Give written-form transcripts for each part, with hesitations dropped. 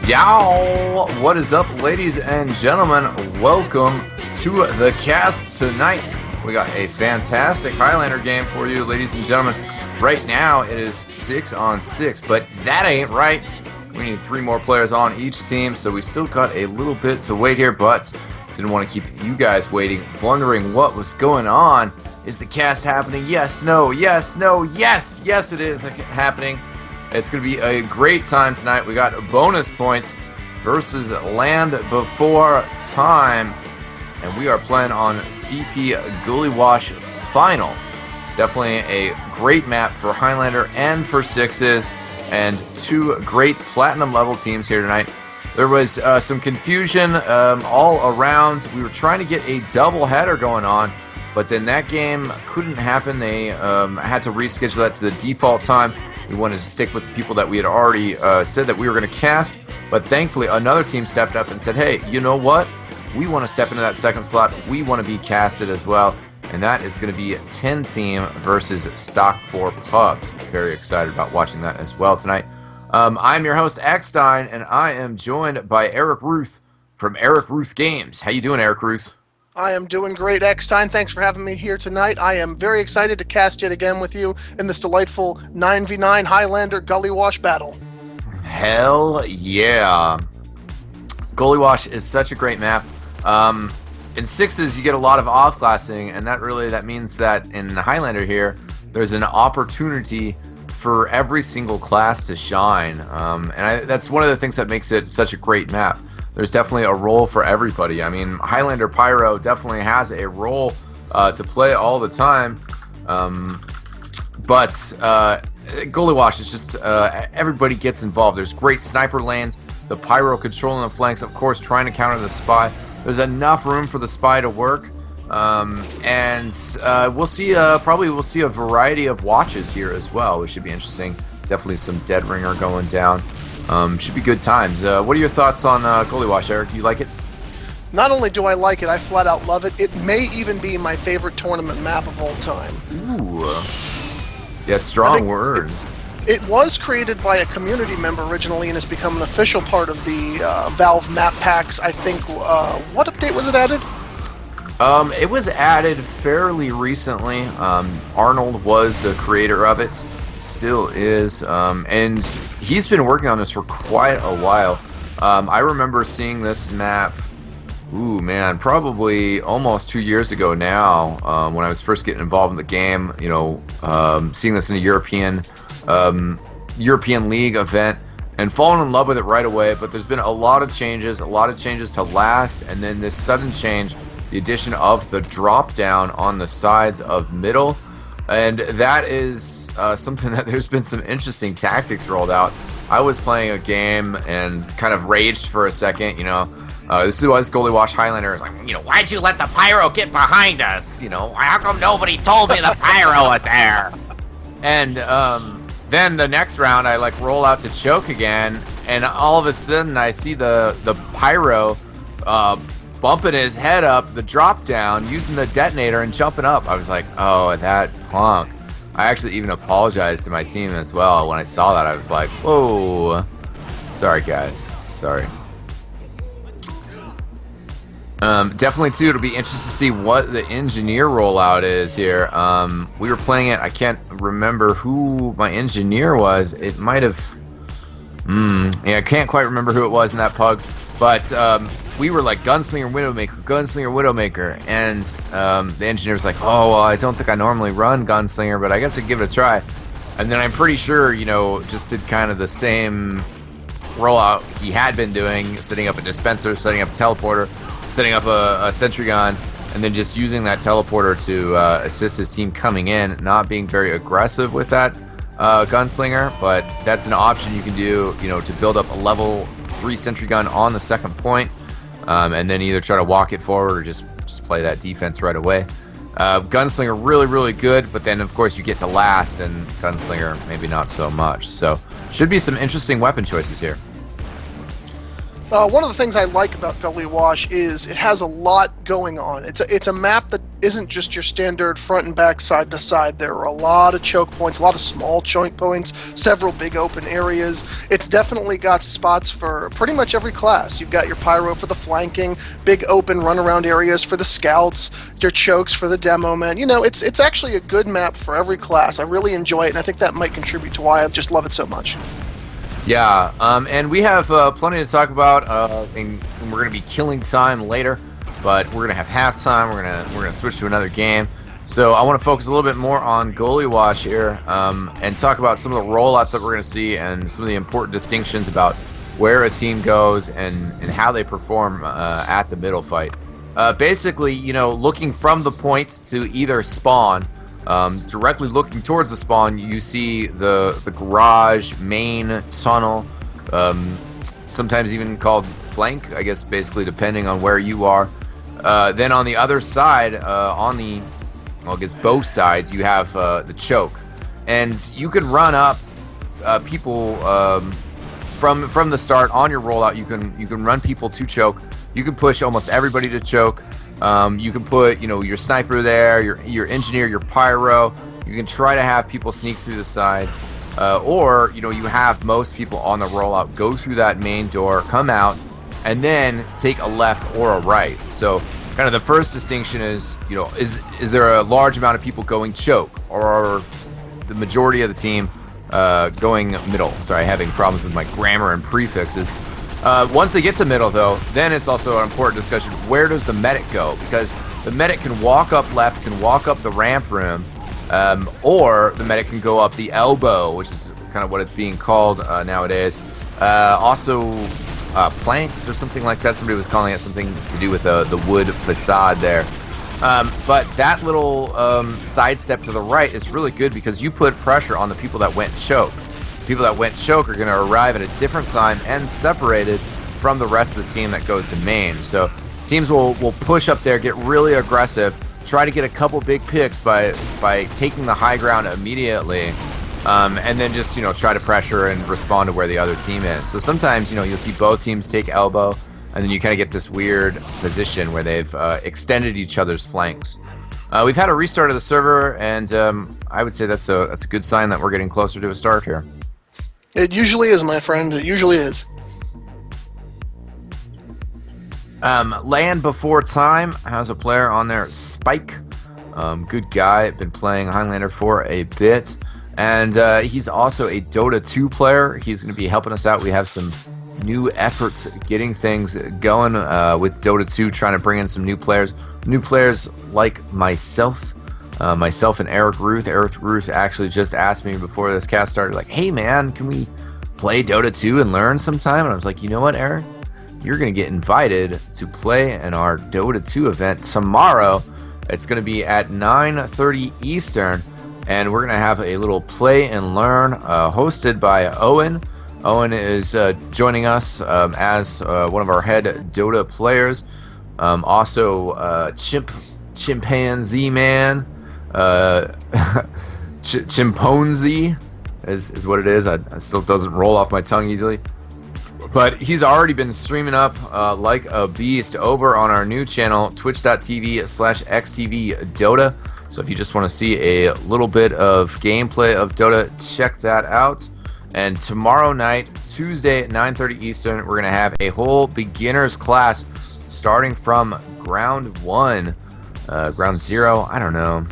Yow! What is up, ladies and gentlemen? Welcome to the cast tonight. We got a fantastic Highlander game for you, ladies and gentlemen. Right now, it is 6-on-6, but that ain't right. We need 3 more players on each team, so we still got a little bit to wait here, but didn't want to keep you guys waiting, wondering what was going on. Is the cast happening? Yes, no, yes, no, yes, yes, it is happening. It's going to be a great time tonight. We got bonus points versus Land Before Time. And we are playing on CP Gullywash Final. Definitely a great map for Highlander and for Sixes. And 2 great platinum level teams here tonight. There was some confusion all around. We were trying to get a double header going on. But then that game couldn't happen. They had to reschedule that to the default time. We wanted to stick with the people that we had already said that we were going to cast, but thankfully another team stepped up and said, hey, you know what? We want to step into that second slot. We want to be casted as well, and that is going to be 10 team versus Stock 4 Pubs. Very excited about watching that as well tonight. I'm your host, eXtelevision, and I am joined by Eric Ruth from Eric Ruth Games. How you doing, Eric Ruth? I am doing great, eXtelevision. Thanks for having me here tonight. I am very excited to cast yet again with you in this delightful 9v9 Highlander Gullywash battle. Hell yeah. Gullywash is such a great map. In Sixes, you get a lot of off-glassing, and that means that in Highlander here, there's an opportunity for every single class to shine. That's one of the things that makes it such a great map. There's definitely a role for everybody. I mean, Highlander Pyro definitely has a role to play all the time. But Gullywash is just everybody gets involved. There's great sniper lanes, the Pyro controlling the flanks, of course, trying to counter the Spy. There's enough room for the Spy to work. We'll see, probably we'll see a variety of watches here as well, which should be interesting. Definitely some Dead Ringer going down. Should be good times. What are your thoughts on Gullywash, Eric? You like it? Not only do I like it, I flat out love it. It may even be my favorite tournament map of all time. Ooh. Yeah, strong words. It was created by a community member originally and has become an official part of the Valve map packs. I think, what update was it added? It was added fairly recently. Arnold was the creator of it. Still is, and he's been working on this for quite a while. I remember seeing this map, probably almost 2 years ago now, when I was first getting involved in the game, seeing this in a European League event, and falling in love with it right away. But there's been a lot of changes to last, and then this sudden change, the addition of the drop down on the sides of middle. And that is something that there's been some interesting tactics rolled out. I was playing a game and kind of raged for a second, this was Gullywash Highlander. It's like, why'd you let the Pyro get behind us? How come nobody told me the Pyro was there? And then the next round, I roll out to choke again, and all of a sudden I see the Pyro bumping his head up the drop down, using the detonator and jumping up. I was like, oh, that punk. I actually even apologized to my team as well. When I saw that, I was like, whoa. Sorry, guys. Sorry. Definitely, too, it'll be interesting to see what the engineer rollout is here. We were playing it. I can't remember who my engineer was. It might have... I can't quite remember who it was in that pug. But we were like Gunslinger, Widowmaker, and the engineer was like, oh, well, I don't think I normally run Gunslinger, but I guess I'd give it a try. And then I'm pretty sure, just did kind of the same rollout he had been doing, setting up a dispenser, setting up a teleporter, setting up a sentry gun, and then just using that teleporter to assist his team coming in, not being very aggressive with that Gunslinger, but that's an option you can do, to build up a level 3 sentry gun on the second point, and then either try to walk it forward or just play that defense right away. Gunslinger really, really good, but then of course you get to last, and Gunslinger maybe not so much. So should be some interesting weapon choices here. One of the things I like about Gullywash is it has a lot going on. It's a map that isn't just your standard front and back, side to side. There are a lot of choke points, a lot of small choke points, several big open areas. It's definitely got spots for pretty much every class. You've got your pyro for the flanking, big open runaround areas for the scouts, your chokes for the demo men. You know, it's actually a good map for every class. I really enjoy it, and I think that might contribute to why I just love it so much. Yeah, and we have plenty to talk about, and we're going to be killing time later, but we're going to have halftime. We're gonna switch to another game. So I want to focus a little bit more on Gullywash here, and talk about some of the rollouts that we're going to see and some of the important distinctions about where a team goes and how they perform at the middle fight. Basically, you know, looking from the point to either spawn. Directly looking towards the spawn, you see the garage, main, tunnel, sometimes even called flank, I guess, basically depending on where you are. Then on the other side, I guess both sides, you have the choke. And you can run up people from the start on your rollout. You can run people to choke. You can push almost everybody to choke. You can put, you know, your sniper there, your engineer, your pyro. You can try to have people sneak through the sides, or you know, you have most people on the rollout go through that main door, come out, and then take a left or a right. So, kind of the first distinction is, you know, is there a large amount of people going choke, or are the majority of the team going middle? Sorry, having problems with my grammar and prefixes. Once they get to middle, though, then it's also an important discussion. Where does the medic go? Because the medic can walk up left, can walk up the ramp room, or the medic can go up the elbow, which is kind of what it's being called nowadays. Also, planks or something like that. Somebody was calling it something to do with the wood facade there. But that little sidestep to the right is really good because you put pressure on the people that went choke. People that went choke are going to arrive at a different time and separated from the rest of the team that goes to main. So teams will push up there, get really aggressive, try to get a couple big picks by taking the high ground immediately, and then just, you know, try to pressure and respond to where the other team is. So sometimes, you know, you'll see both teams take elbow, and then you kind of get this weird position where they've extended each other's flanks. We've had a restart of the server, and I would say that's a good sign that we're getting closer to a start here. It usually is, my friend. It usually is. Land Before Time has a player on there, Spike. Good guy. Been playing Highlander for a bit. And he's also a Dota 2 player. He's going to be helping us out. We have some new efforts getting things going with Dota 2, trying to bring in some new players. New players like myself. Myself and Eric Ruth. Eric Ruth actually just asked me before this cast started, like, hey man, can we play Dota 2 and learn sometime? And I was like, you know what, Eric? You're going to get invited to play in our Dota 2 event tomorrow. It's going to be at 9:30 Eastern, and we're going to have a little play and learn hosted by Owen. Owen is joining us as one of our head Dota players. Also, Chimpanzee Man. Chimpanzee is what it is. I still doesn't roll off my tongue easily. But he's already been streaming up like a beast over on our new channel, twitch.tv/xtvdota. So if you just want to see a little bit of gameplay of Dota, check that out. And tomorrow night, Tuesday at 9:30 Eastern, we're going to have a whole beginner's class starting from ground 1, ground 0, I don't know.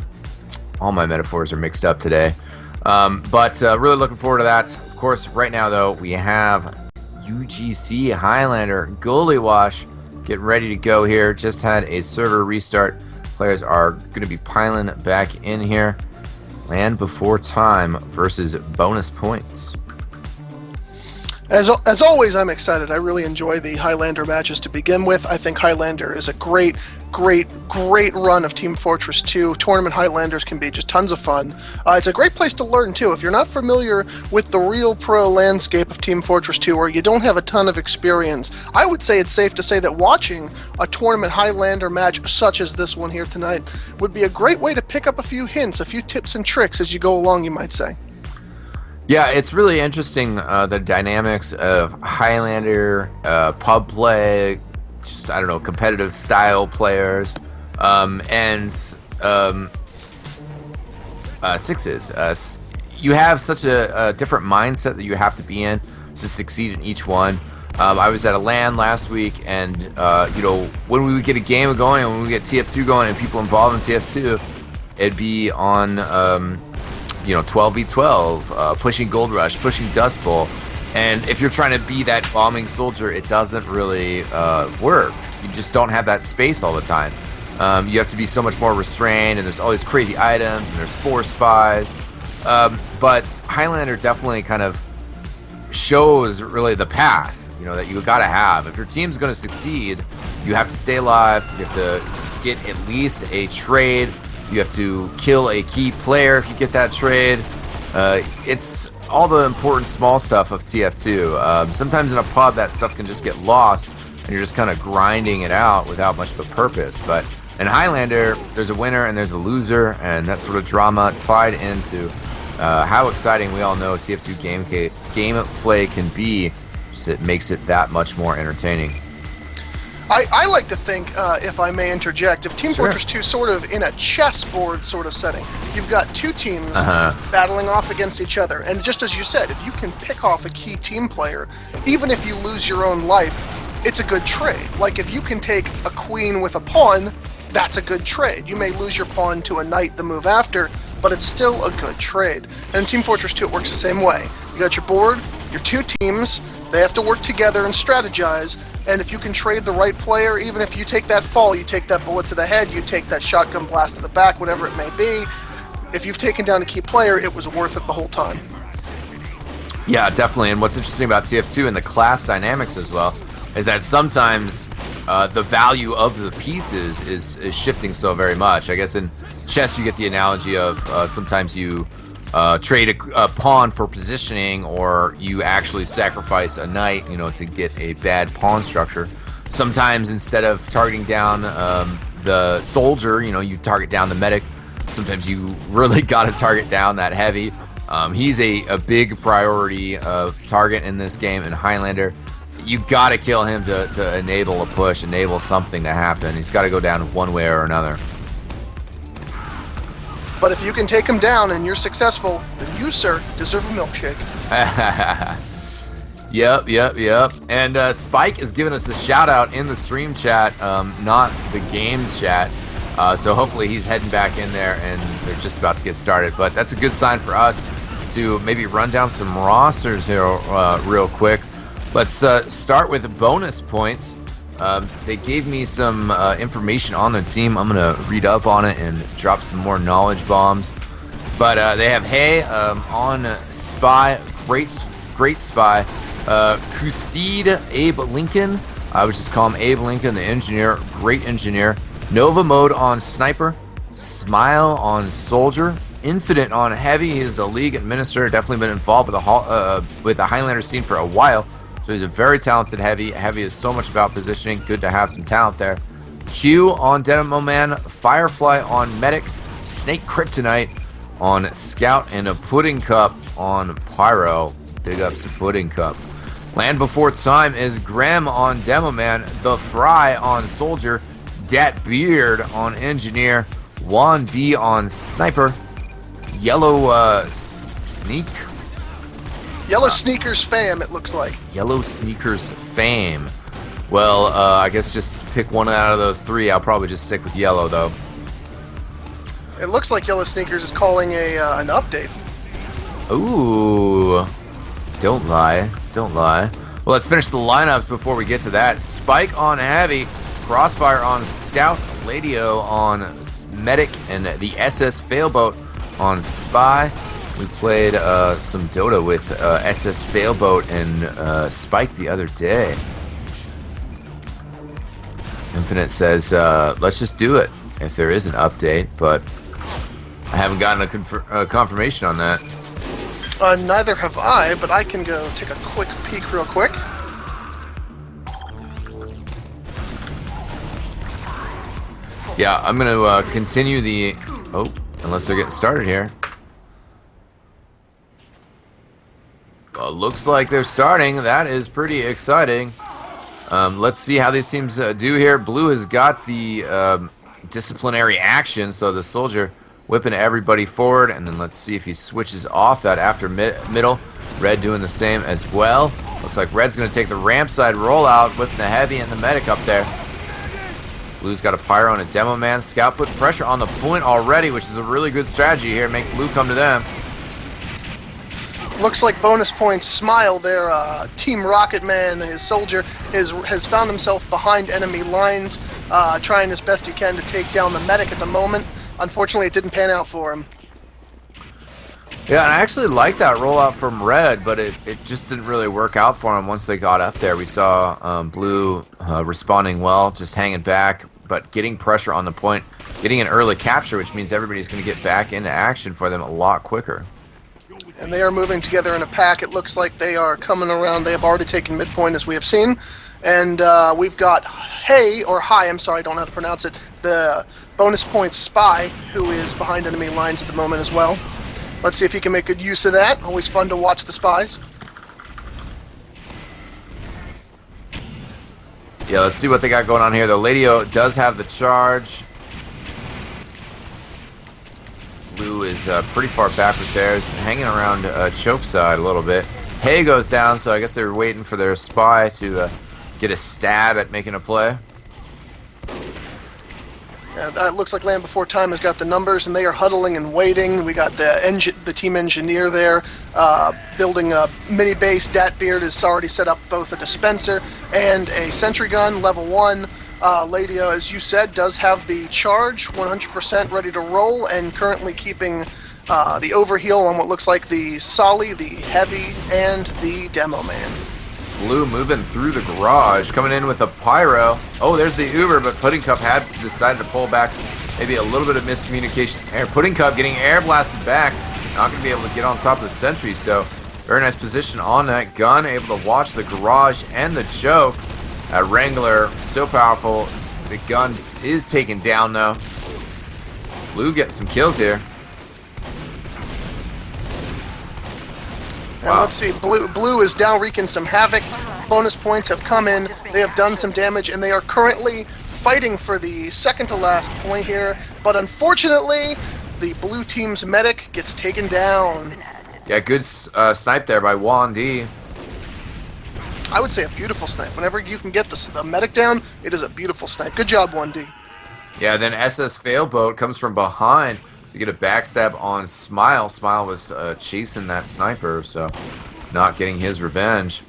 All my metaphors are mixed up today. But really looking forward to that. Of course, right now, though, we have UGC Highlander Gullywash getting ready to go here. Just had a server restart. Players are going to be piling back in here. Land Before Time versus bonus points. As always, I'm excited. I really enjoy the Highlander matches to begin with. I think Highlander is a great run of Team Fortress 2. Tournament Highlanders can be just tons of fun. It's a great place to learn, too. If you're not familiar with the real pro landscape of Team Fortress 2, or you don't have a ton of experience, I would say it's safe to say that watching a Tournament Highlander match such as this one here tonight would be a great way to pick up a few hints, a few tips and tricks as you go along, you might say. Yeah, it's really interesting, the dynamics of Highlander, pub play, just, I don't know, competitive style players, and um, sixes. You have such a different mindset that you have to be in to succeed in each one. I was at a LAN last week, and when we would get a game going, and when we get TF2 going, and people involved in TF2, it'd be on 12v12, pushing Gold Rush, pushing Dust Bowl, and if you're trying to be that bombing soldier, it doesn't really work. You just don't have that space all the time. You have to be so much more restrained, and there's all these crazy items, and there's 4 spies. But Highlander definitely kind of shows really the path, that you gotta have. If your team's gonna succeed, you have to stay alive, you have to get at least a trade, you have to kill a key player if you get that trade. It's all the important small stuff of TF2. Sometimes in a pub that stuff can just get lost, and you're just kind of grinding it out without much of a purpose. But in Highlander, there's a winner and there's a loser, and that sort of drama tied into how exciting we all know TF2 gameplay can be. Just it makes it that much more entertaining. I like to think, if I may interject, if Team Sure. Fortress 2 sort of in a chessboard sort of setting, you've got two teams battling off against each other, and just as you said, if you can pick off a key team player, even if you lose your own life, it's a good trade. Like if you can take a queen with a pawn, that's a good trade. You may lose your pawn to a knight the move after, but it's still a good trade. And in Team Fortress 2 it works the same way. You got your board, your two teams, they have to work together and strategize, and if you can trade the right player, even if you take that fall, you take that bullet to the head, you take that shotgun blast to the back, whatever it may be, if you've taken down a key player, it was worth it the whole time. Yeah, definitely. And what's interesting about TF2 and the class dynamics as well is that sometimes the value of the pieces is shifting so very much. I guess in chess you get the analogy of sometimes you trade a pawn for positioning, or you actually sacrifice a knight, to get a bad pawn structure. Sometimes instead of targeting down the soldier, you target down the medic. Sometimes you really got to target down that heavy. He's a big priority target in this game in Highlander. You got to kill him to enable a push, enable something to happen. He's got to go down one way or another. But if you can take him down and you're successful, then you, sir, deserve a milkshake. Yep. And Spike is giving us a shout out in the stream chat, not the game chat. So hopefully he's heading back in there and they're just about to get started. But that's a good sign for us to maybe run down some rosters here real quick. Let's start with bonus points. They gave me some information on their team. I'm going to read up on it and drop some more knowledge bombs. But they have Hay on Spy, great Spy. Kusid, Abe Lincoln. I would just call him Abe Lincoln, the engineer, great engineer. Nova Mode on Sniper. Smile on Soldier. Infinite on Heavy. He's a league administrator, definitely been involved with the Highlander scene for a while. So he's a very talented Heavy. Heavy is so much about positioning. Good to have some talent there. Q on Dynamo Man. Firefly on Medic. Snake Kryptonite on Scout. And a Pudding Cup on Pyro. Big ups to Pudding Cup. Land Before Time is Grem on Demo Man. The Fry on Soldier. Dat Beard on Engineer. Juan D on Sniper. Yellow Sneak. Yellow Sneakers fam, it looks like. Yellow Sneakers fame. Well, I guess just pick one out of those three. I'll probably just stick with yellow, though. It looks like Yellow Sneakers is calling an update. Ooh. Don't lie. Well, let's finish the lineups before we get to that. Spike on Heavy. Crossfire on Scout. Ladio on Medic. And the SS Failboat on Spy. We played some Dota with SS Failboat and Spike the other day. Infinite says, let's just do it if there is an update, but I haven't gotten a confirmation on that. Neither have I, but I can go take a quick peek real quick. Yeah, I'm going to continue the... Oh, unless they're getting started here. Looks like they're starting. That is pretty exciting. Let's see how these teams do here. Blue has got the disciplinary action, so the soldier whipping everybody forward, and then let's see if he switches off that after middle. Red doing the same as well. Looks like Red's going to take the ramp side rollout, whipping the heavy and the medic up there. Blue's got a pyro and a demo man. Scout put pressure on the point already, which is a really good strategy here. Make Blue come to them. Looks like bonus points. Smile there. Team Rocket Man, his soldier, has found himself behind enemy lines, trying as best he can to take down the medic at the moment. Unfortunately, it didn't pan out for him. Yeah, and I actually like that rollout from Red, but it just didn't really work out for him once they got up there. We saw Blue responding well, just hanging back, but getting pressure on the point, getting an early capture, which means everybody's going to get back into action for them a lot quicker. And they are moving together in a pack. It looks like they are coming around. They have already taken midpoint, as we have seen. And we've got Hi, I'm sorry, I don't know how to pronounce it, the bonus points Spy, who is behind enemy lines at the moment as well. Let's see if he can make good use of that. Always fun to watch the spies. Yeah, let's see what they got going on here. The Ladio does have the charge. Blue is pretty far back with theirs, hanging around choke side a little bit. Hay goes down, so I guess they were waiting for their spy to get a stab at making a play. Yeah, that looks like Land Before Time has got the numbers, and they are huddling and waiting. We got the team engineer there, building a mini base. Datbeard has already set up both a dispenser and a sentry gun, level 1. Ladio, as you said, does have the charge 100% ready to roll, and currently keeping the overheal on what looks like the Solly, the Heavy, and the Demo Man. Blue moving through the garage, coming in with a pyro. Oh, there's the Uber, but Pudding Cup had decided to pull back. Maybe a little bit of miscommunication there. Pudding Cup getting air blasted back. Not going to be able to get on top of the sentry, so very nice position on that gun. Able to watch the garage and the choke. Wrangler, so powerful. The gun is taken down, though. Blue getting some kills here. And let's see, Blue is now wreaking some havoc. Bonus points have come in. They have done some damage, and they are currently fighting for the second to last point here. But unfortunately, the blue team's medic gets taken down. Yeah, good snipe there by Juan D. I would say a beautiful snipe. Whenever you can get the medic down, it is a beautiful snipe. Good job, 1D. Yeah, then SS Failboat comes from behind to get a backstab on Smile. Smile was chasing that sniper, so not getting his revenge.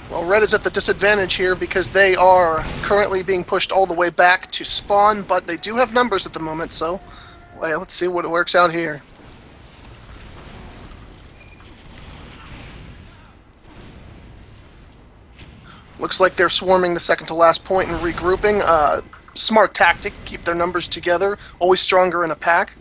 Well, Red is at the disadvantage here because they are currently being pushed all the way back to spawn, but they do have numbers at the moment, so well, let's see what works out here. Looks like they're swarming the second to last point and regrouping. Smart tactic, keep their numbers together, always stronger in a pack.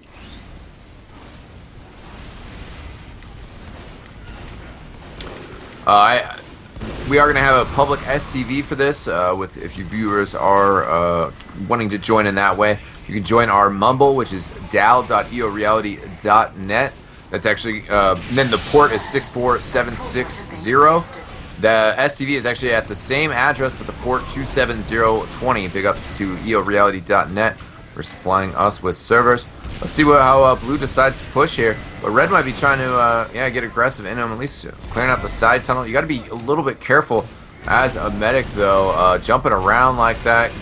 We are going to have a public STV for this. If you viewers are wanting to join in that way, you can join our Mumble, which is dal.eoreality.net. That's actually, then the port is 64760. The STV is actually at the same address, but the port 27020. Big ups to eoreality.net for supplying us with servers. Let's see how Blue decides to push here. But Red might be trying to get aggressive in him, at least clearing out the side tunnel. You got to be a little bit careful as a medic, though. Jumping around like that,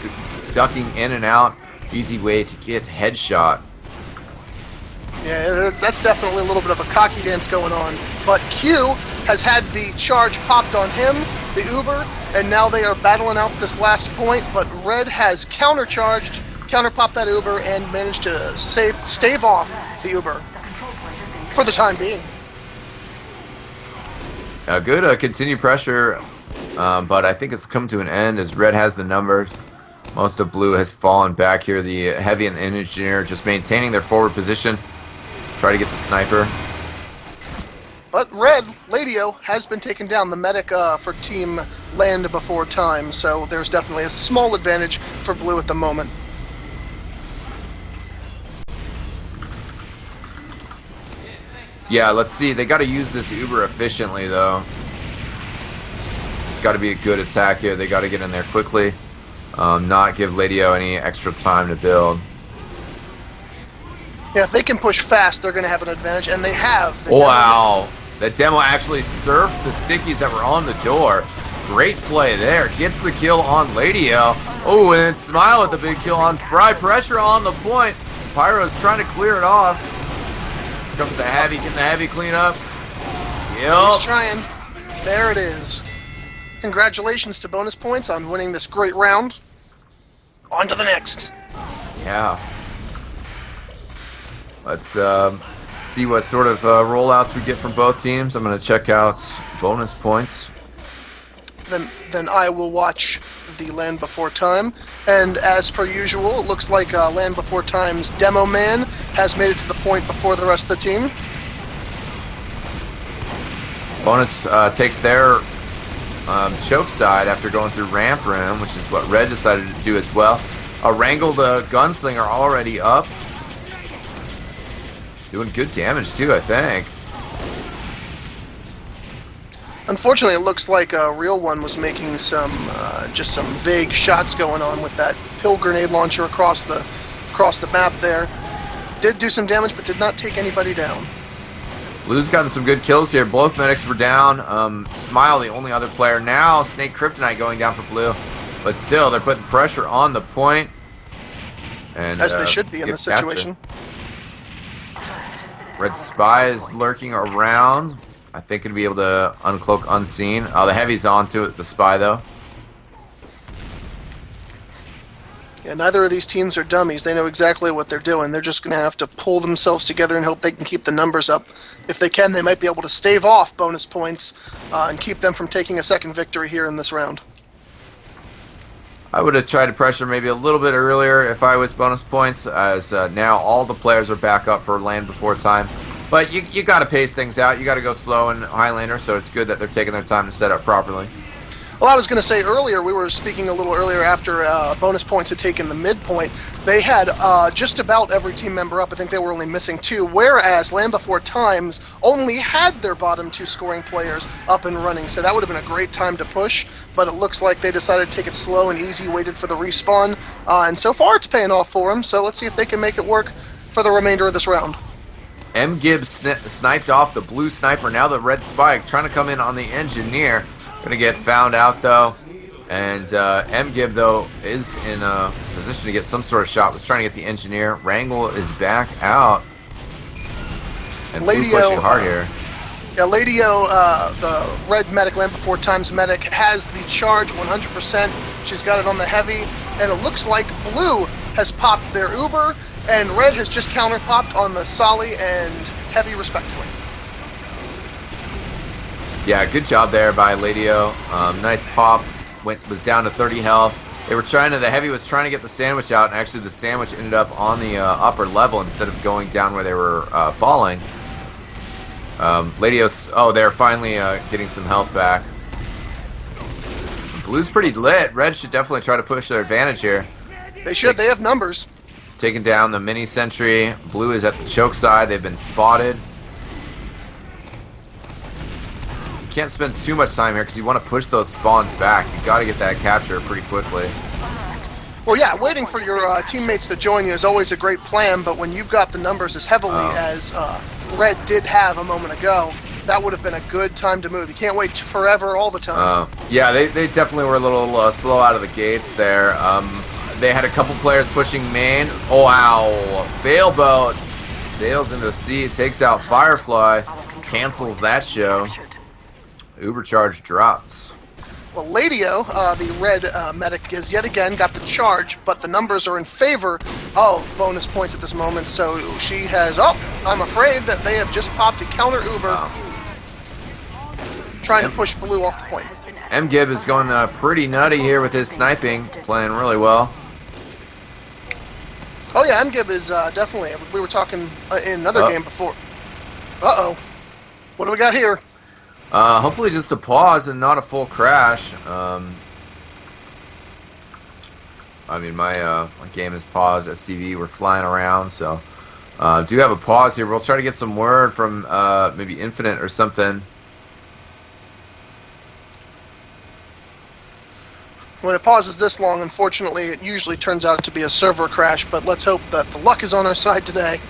ducking in and out, easy way to get headshot. Yeah, that's definitely a little bit of a cocky dance going on. But Q has had the charge popped on him, the Uber, and now they are battling out this last point, but Red has countercharged, counterpopped that Uber, and managed to stave off the Uber for the time being. Good continued pressure, but I think it's come to an end as Red has the numbers. Most of Blue has fallen back here. The Heavy and the Engineer just maintaining their forward position. Try to get the sniper. But Red, Ladio, has been taken down, the medic for Team Land Before Time, so there's definitely a small advantage for Blue at the moment. Yeah, let's see. They got to use this uber efficiently, though. It's got to be a good attack here. They got to get in there quickly. Not give Ladio any extra time to build. Yeah, if they can push fast, they're going to have an advantage, and they have. Wow. The demo actually surfed the stickies that were on the door. Great play there. Gets the kill on Ladio. Oh, and then Smile with the big kill on Fry. Pressure on the point. Pyro's trying to clear it off. Comes the heavy. Can the heavy clean up? Yep. He's trying. There it is. Congratulations to Bonus Points on winning this great round. On to the next. Yeah. Let's see what sort of rollouts we get from both teams. I'm going to check out Bonus Points. Then I will watch the Land Before Time. And as per usual, it looks like Land Before Time's Demo Man has made it to the point before the rest of the team. Bonus takes their choke side after going through Ramp Room, which is what Red decided to do as well. A Wrangled Gunslinger already up. Doing good damage too, I think. Unfortunately, it looks like a real one was making some just some vague shots going on with that pill grenade launcher across the map there. Did do some damage, but did not take anybody down. Blue's gotten some good kills here. Both medics were down. Smile, the only other player now. Snake Kryptonite going down for Blue, but still they're putting pressure on the point. And as they should be in this situation. Red Spy is lurking around. I think he'll be able to uncloak unseen. Oh, the heavy's onto it, the Spy, though. Yeah, neither of these teams are dummies. They know exactly what they're doing. They're just going to have to pull themselves together and hope they can keep the numbers up. If they can, they might be able to stave off Bonus Points and keep them from taking a second victory here in this round. I would have tried to pressure maybe a little bit earlier if I was Bonus Points, as now all the players are back up for Land Before Time. But you got to pace things out. You got to go slow in Highlander, so it's good that they're taking their time to set up properly. Well, I was going to say earlier, we were speaking a little earlier after Bonus Points had taken the midpoint. They had just about every team member up. I think they were only missing 2, whereas Land Before Times only had their bottom 2 scoring players up and running. So that would have been a great time to push, but it looks like they decided to take it slow and easy, waited for the respawn, and so far it's paying off for them. So let's see if they can make it work for the remainder of this round. M. Gibbs sniped off the Blue Sniper. Now the Red Spike trying to come in on the Engineer. Gonna get found out though, and M. Gib though is in a position to get some sort of shot. Was trying to get the Engineer. Wrangle is back out, and Blue pushing hard here. Yeah, Ladio, the Red Medic, Land Before Times Medic, has the charge 100%. She's got it on the heavy, and it looks like Blue has popped their Uber, and Red has just counter popped on the Solly and Heavy respectively. Yeah, good job there by Ladio. Nice pop. Was down to 30 health. They were the Heavy was trying to get the sandwich out, and actually the sandwich ended up on the upper level instead of going down where they were falling. Ladio's, they're finally getting some health back. Blue's pretty lit. Red should definitely try to push their advantage here. They should. They have numbers. Taking down the mini sentry. Blue is at the choke side. They've been spotted. Can't spend too much time here because you want to push those spawns back. You got to get that capture pretty quickly. Well, yeah, waiting for your teammates to join you is always a great plan, but when you've got the numbers as heavily as Red did have a moment ago, that would have been a good time to move. You can't wait forever all the time. Yeah, they definitely were a little slow out of the gates there. They had a couple players pushing main. Oh, wow. Fail boat. Sails into sea. It takes out Firefly. Cancels that show. Uber charge dropped. Well, Ladio, the Red Medic, has yet again got the charge, but the numbers are in favor of Bonus Points at this moment, so she has... Oh, I'm afraid that they have just popped a counter Uber, trying to push Blue off the point. M. Gib is going pretty nutty here with his sniping, playing really well. Oh yeah, M. Gib is definitely... We were talking in another game before. Uh-oh. What do we got here? Hopefully just a pause and not a full crash. I mean, my game is paused. STV, we're flying around, so Do have a pause here. We'll try to get some word from maybe Infinite or something. When it pauses this long, unfortunately, it usually turns out to be a server crash, but let's hope that the luck is on our side today.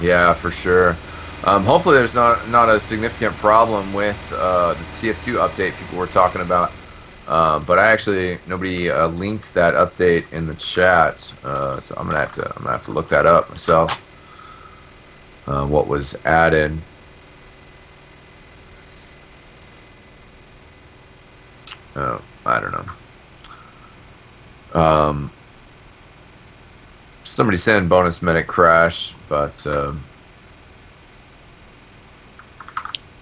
Yeah, for sure. Hopefully there's not a significant problem with the TF2 update people were talking about. But nobody linked that update in the chat, so I'm gonna have to look that up myself. What was added? Oh, I don't know. Somebody saying bonus medic crash, but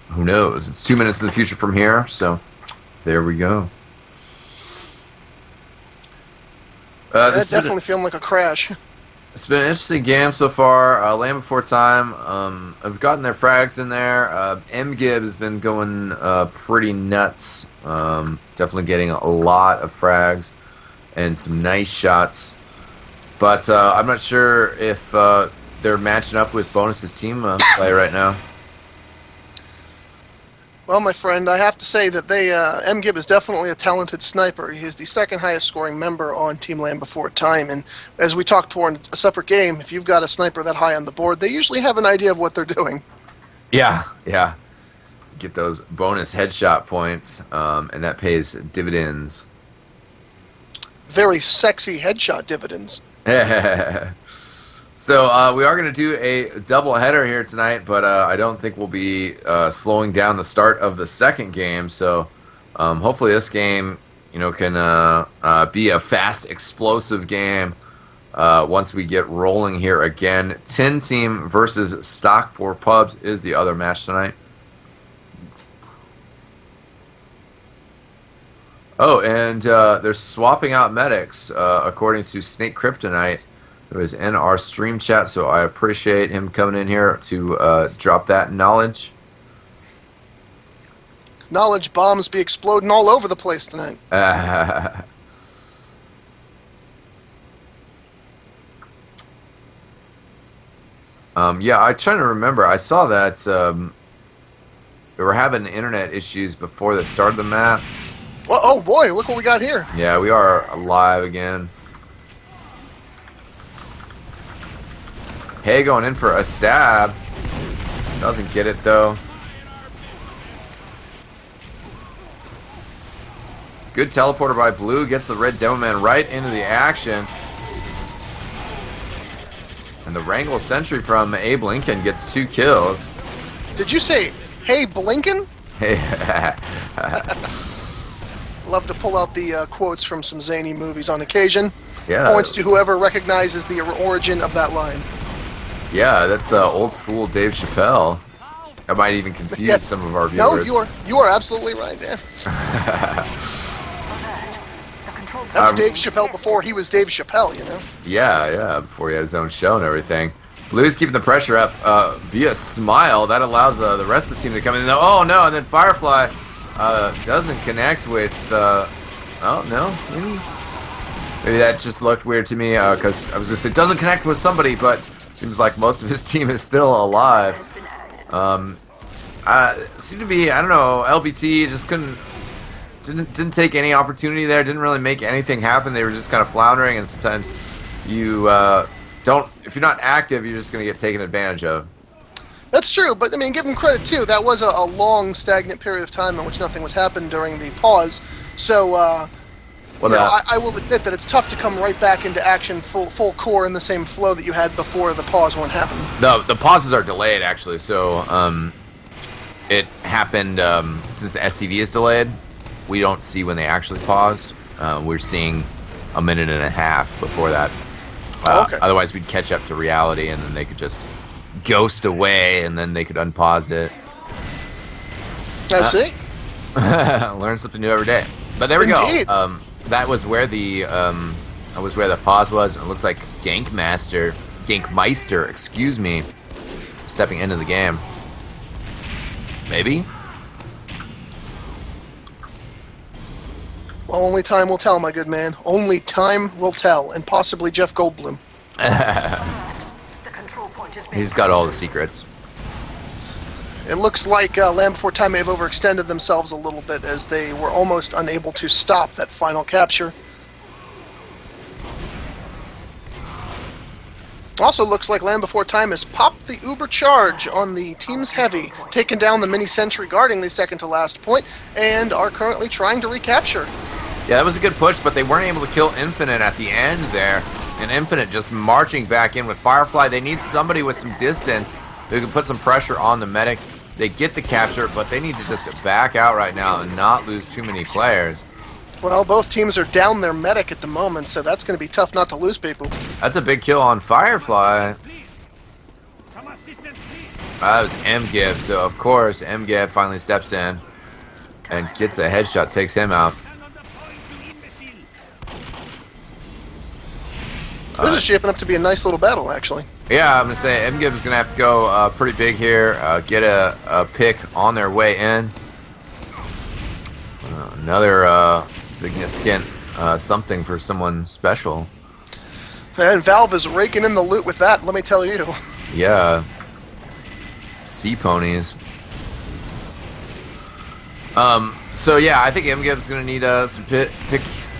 who knows? It's 2 minutes in the future from here, so there we go. That's definitely feeling like a crash. It's been an interesting game so far. Land Before Time, I've gotten their frags in there. MGib has been going pretty nuts. Definitely getting a lot of frags and some nice shots. But I'm not sure if they're matching up with Bonus's team play right now. Well, my friend, I have to say that MGib is definitely a talented sniper. He is the second highest scoring member on Team Land Before Time, and as we talked toward a separate game, if you've got a sniper that high on the board, they usually have an idea of what they're doing. Yeah. Get those bonus headshot points, and that pays dividends. Very sexy headshot dividends. So we are going to do a double header here tonight, but I don't think we'll be slowing down the start of the second game. So hopefully this game, can be a fast, explosive game once we get rolling here again. 10 team versus Stock 4 Pubs is the other match tonight. Oh, and they're swapping out medics according to Snake Kryptonite, who is in our stream chat, so I appreciate him coming in here to drop that knowledge. Knowledge bombs be exploding all over the place tonight. Yeah, I'm trying to remember. I saw that we were having internet issues before the start of the map. Well, oh boy, look what we got here. Yeah, we are alive again. Hey, going in for a stab. Doesn't get it, though. Good teleporter by Blue. Gets the red demo man right into the action. And the Wrangle Sentry from Abe Lincoln gets 2 kills. Did you say, hey, Blinken? Hey. Love to pull out the quotes from some zany movies on occasion. Yeah. Points to whoever recognizes the origin of that line. Yeah, that's old school Dave Chappelle. I might even confuse some of our viewers. No, you are absolutely right there. That's Dave Chappelle before he was Dave Chappelle, Yeah, before he had his own show and everything. Blue's keeping the pressure up via Smile. That allows the rest of the team to come in. Oh, no, and then Firefly doesn't connect with... oh, no, maybe that just looked weird to me because I was just... It doesn't connect with somebody, but... Seems like most of his team is still alive. Seemed to be, I don't know, LBT just didn't take any opportunity there, didn't really make anything happen. They were just kind of floundering, and sometimes you if you're not active, you're just going to get taken advantage of. That's true, but I mean, give him credit too. That was a long, stagnant period of time in which nothing was happening during the pause. So, I will admit that it's tough to come right back into action full core in the same flow that you had before the pause won't happen. The pauses are delayed, actually, so it happened since the STV is delayed. We don't see when they actually paused. We're seeing a minute and a half before that. Okay. Otherwise, we'd catch up to reality, and then they could just ghost away, and then they could unpause it. I see. Learn something new every day. But there we Indeed. go. That was where the pause was, and it looks like Gankmeister, excuse me, stepping into the game. Maybe? Well, only time will tell, my good man. Only time will tell, and possibly Jeff Goldblum. He's got all the secrets. It looks like Land Before Time may have overextended themselves a little bit as they were almost unable to stop that final capture. Also looks like Land Before Time has popped the Uber charge on the team's heavy, taken down the mini sentry guarding the second to last point, and are currently trying to recapture. Yeah, that was a good push, but they weren't able to kill Infinite at the end there. And Infinite just marching back in with Firefly. They need somebody with some distance who can put some pressure on the medic. They get the capture, but they need to just back out right now and not lose too many players. Well, both teams are down their medic at the moment, so that's going to be tough not to lose people. That's a big kill on Firefly. That was MGiv, so of course MGiv finally steps in and gets a headshot, takes him out. This is shaping up to be a nice little battle, actually. Yeah, I'm going to say MGiv is going to have to go pretty big here, get a pick on their way in. Another significant something for someone special. And Valve is raking in the loot with that, let me tell you. Yeah. Sea ponies. So yeah, I think MGiv's going to need some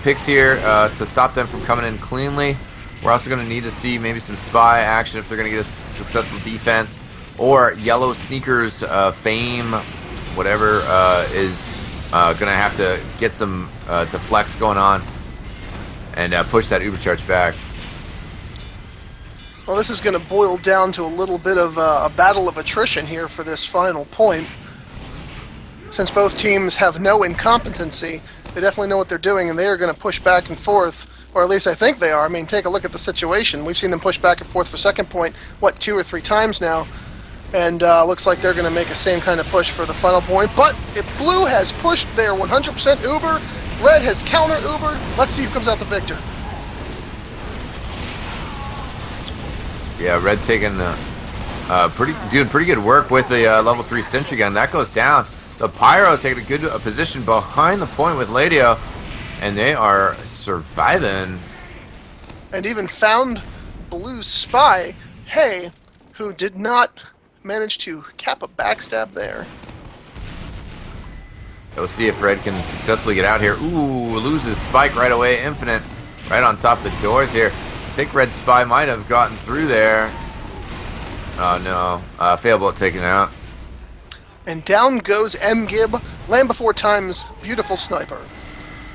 picks here to stop them from coming in cleanly. We're also going to need to see maybe some spy action if they're going to get a successful defense, or Yellow Sneakers fame, whatever is going to have to get some deflects going on and push that Uber charge back. Well, this is going to boil down to a little bit of a battle of attrition here for this final point. Since both teams have no incompetency, they definitely know what they're doing, and they are going to push back and forth, or at least I think they are. I mean, take a look at the situation. We've seen them push back and forth for second point, what, 2 or 3 times now, and looks like they're going to make the same kind of push for the final point. But if Blue has pushed their 100% Uber, Red has counter Uber. Let's see who comes out the victor. Yeah, Red taking doing pretty good work with the level 3 sentry gun. That goes down. The Pyro's taking a good position behind the point with Ladio, and they are surviving. And even found Blue's spy, Hay, who did not manage to cap a backstab there. We'll see if Red can successfully get out here. Ooh, loses Spike right away. Infinite right on top of the doors here. I think Red Spy might have gotten through there. Oh no, fail bullet taken out. And down goes MGib, Land Before Time's beautiful sniper.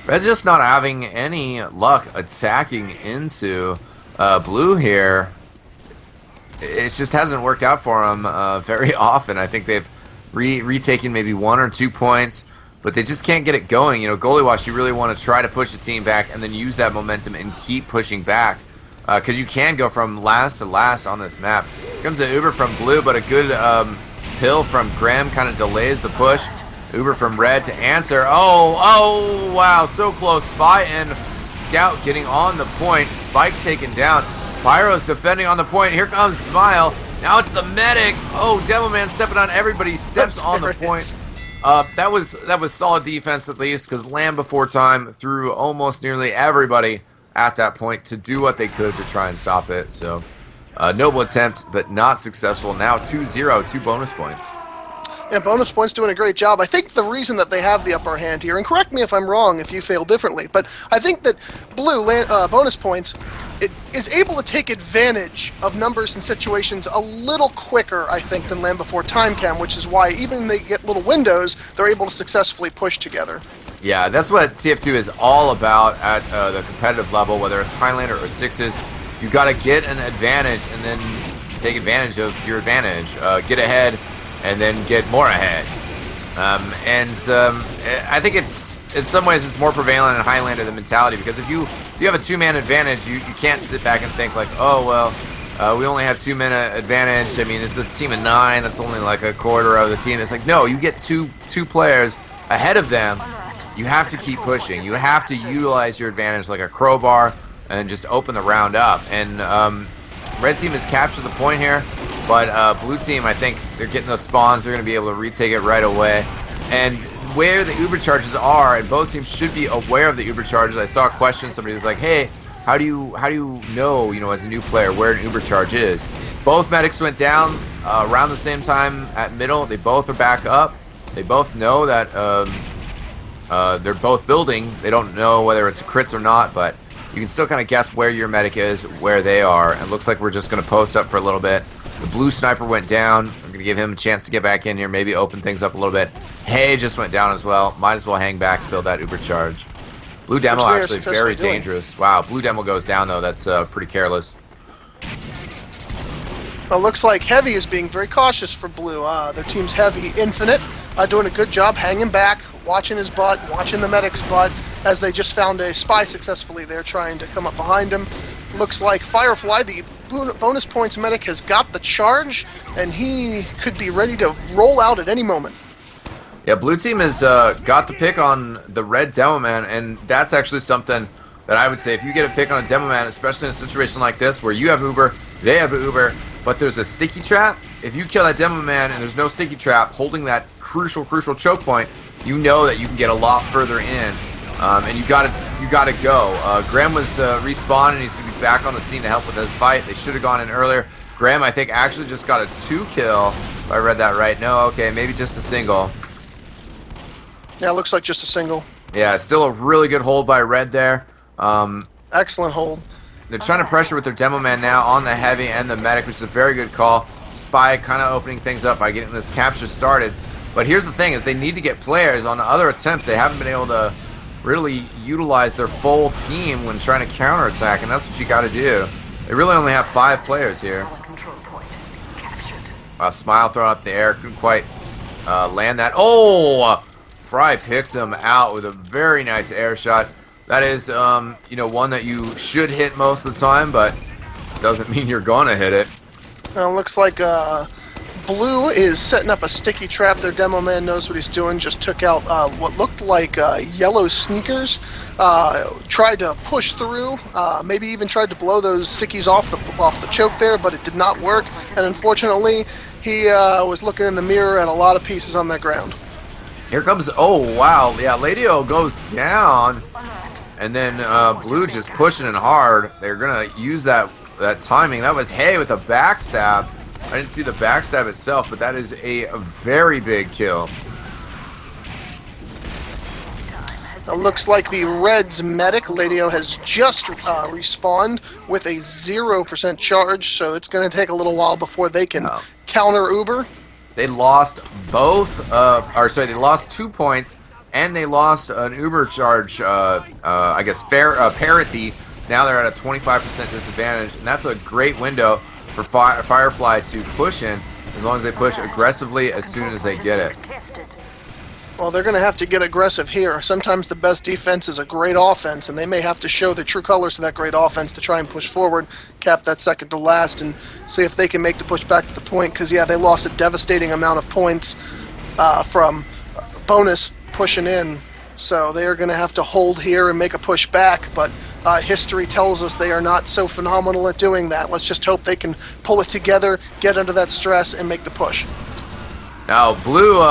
Red's just not having any luck attacking into Blue here. It just hasn't worked out for them very often. I think they've retaken maybe 1 or 2 points, but they just can't get it going. You know, Gullywash, you really want to try to push the team back and then use that momentum and keep pushing back, because you can go from last to last on this map. Here comes the Uber from Blue, but a good pill from Graham kind of delays the push. Uber from Red to answer. Oh, wow, so close. Spy and Scout getting on the point. Spike taken down. Pyro's defending on the point. Here comes Smile. Now it's the medic. Oh, Devilman stepping on everybody. Steps on the point. That was solid defense at least, because Land Before Time threw almost nearly everybody at that point to do what they could to try and stop it. So, noble attempt, but not successful. Now 2-0, 2 bonus points. Yeah, bonus points doing a great job. I think the reason that they have the upper hand here, and correct me if I'm wrong if you feel differently, but I think that Blue, bonus points, is able to take advantage of numbers and situations a little quicker, I think, than Land Before Time can, which is why even they get little windows, they're able to successfully push together. Yeah, that's what TF2 is all about at the competitive level, whether it's Highlander or Sixes. You've got to get an advantage and then take advantage of your advantage. Get ahead and then get more ahead. I think it's, in some ways, it's more prevalent in Highlander, the mentality, because if you have a 2-man advantage, you can't sit back and think like, oh, well, we only have 2-man advantage. I mean, it's a team of 9. That's only like a quarter of the team. It's like, no, you get two players ahead of them. You have to keep pushing. You have to utilize your advantage like a crowbar and just open the round up. And Red team has captured the point here, but Blue team, I think they're getting those spawns. They're going to be able to retake it right away. And where the Uber charges are, and both teams should be aware of the Uber charges. I saw a question. Somebody was like, hey, how do you know, as a new player where an uber charge is? Both medics went down around the same time at middle. They both are back up. They both know that they're both building. They don't know whether it's a crits or not, but you can still kind of guess where your medic is, where they are. It looks like we're just going to post up for a little bit. The blue sniper went down. I'm going to give him a chance to get back in here, maybe open things up a little bit. Hay just went down as well. Might as well hang back, build that uber charge. Blue demo actually very dangerous. Wow, blue demo goes down though. That's pretty careless. Well, it looks like Heavy is being very cautious for blue. Their team's Heavy Infinite, doing a good job hanging back, watching his butt, watching the medic's butt, as they just found a spy successfully there trying to come up behind him. Looks like Firefly, the bonus points medic, has got the charge, and he could be ready to roll out at any moment. Yeah, blue team has got the pick on the red demo man, and that's actually something that I would say if you get a pick on a demo man, especially in a situation like this where you have Uber, they have Uber, but there's a sticky trap. If you kill that demo man and there's no sticky trap holding that crucial choke point, you know that you can get a lot further in, and you gotta go. Graham was respawned, and he's gonna be back on the scene to help with this fight. They should have gone in earlier. Graham, I think, actually just got a 2 kill. If I read that right. No, okay, maybe just a single. Yeah, it looks like just a single. Yeah, still a really good hold by red there. Excellent hold. They're trying to pressure with their demo man now on the heavy and the medic, which is a very good call. Spy kind of opening things up by getting this capture started. But here's the thing, is they need to get players. On the other attempts, they haven't been able to really utilize their full team when trying to counterattack, and that's what you got to do. They really only have 5 players here. Smile thrown up in the air, couldn't quite land that. Oh! Fry picks him out with a very nice air shot. That is, one that you should hit most of the time, but doesn't mean you're gonna hit it. Looks like blue is setting up a sticky trap. Their demo man knows what he's doing. Just took out what looked like yellow sneakers. Tried to push through. Maybe even tried to blow those stickies off the choke there, but it did not work. And unfortunately, he was looking in the mirror at a lot of pieces on that ground. Here comes, oh wow, yeah, Ladio goes down, and then blue just pushing it hard. They're gonna use that timing. That was Hay with a backstab. I didn't see the backstab itself, but that is a very big kill. It looks like the Reds medic, Ladio, has just respawned with a 0% charge, so it's going to take a little while before they can counter Uber. They lost both, they lost 2 points, and they lost an Uber charge, I guess, parity. Now they're at a 25% disadvantage, and that's a great window for Firefly to push in, as long as they push aggressively as soon as they get it. Well, they're going to have to get aggressive here. Sometimes the best defense is a great offense, and they may have to show the true colors to that great offense to try and push forward, cap that second to last, and see if they can make the push back to the point. Because, yeah, they lost a devastating amount of points from bonus pushing in. So they are going to have to hold here and make a push back, but history tells us they are not so phenomenal at doing that. Let's just hope they can pull it together, get under that stress, and make the push. Now, blue